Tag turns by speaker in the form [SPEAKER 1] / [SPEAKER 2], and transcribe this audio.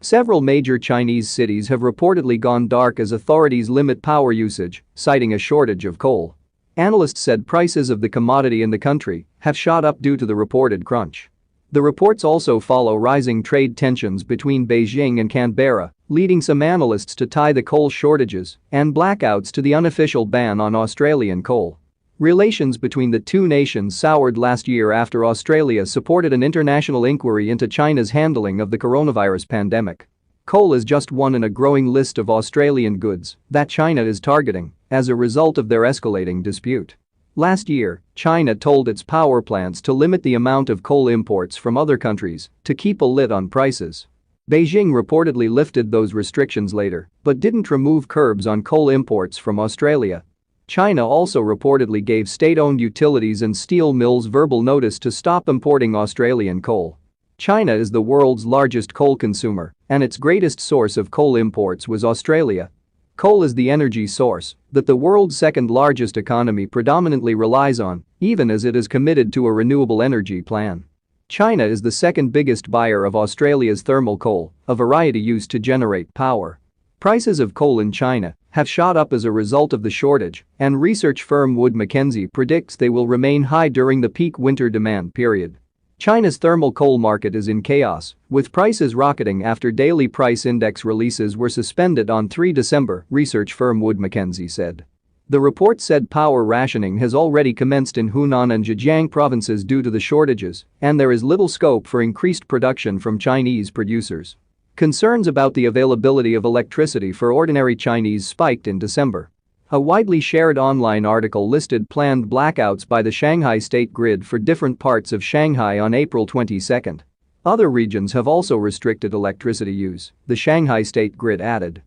[SPEAKER 1] Several major Chinese cities have reportedly gone dark as authorities limit power usage, citing a shortage of coal. Analysts said prices of the commodity in the country have shot up due to the reported crunch. The reports also follow rising trade tensions between Beijing and Canberra, leading some analysts to tie the coal shortages and blackouts to the unofficial ban on Australian coal. Relations between the two nations soured last year after Australia supported an international inquiry into China's handling of the coronavirus pandemic. Coal is just one in a growing list of Australian goods that China is targeting as a result of their escalating dispute. Last year, China told its power plants to limit the amount of coal imports from other countries to keep a lid on prices. Beijing reportedly lifted those restrictions later, but didn't remove curbs on coal imports from Australia. China also reportedly gave state-owned utilities and steel mills verbal notice to stop importing Australian coal. China is the world's largest coal consumer, and its greatest source of coal imports was Australia. Coal is the energy source that the world's second-largest economy predominantly relies on, even as it is committed to a renewable energy plan. China is the second biggest buyer of Australia's thermal coal, a variety used to generate power. Prices of coal in China have shot up as a result of the shortage, and research firm Wood Mackenzie predicts they will remain high during the peak winter demand period. China's thermal coal market is in chaos, with prices rocketing after daily price index releases were suspended on 3 December, research firm Wood Mackenzie said. The report said power rationing has already commenced in Hunan and Zhejiang provinces due to the shortages, and there is little scope for increased production from Chinese producers. Concerns about the availability of electricity for ordinary Chinese spiked in December. A widely shared online article listed planned blackouts by the Shanghai State Grid for different parts of Shanghai on April 22. Other regions have also restricted electricity use, the Shanghai State Grid added.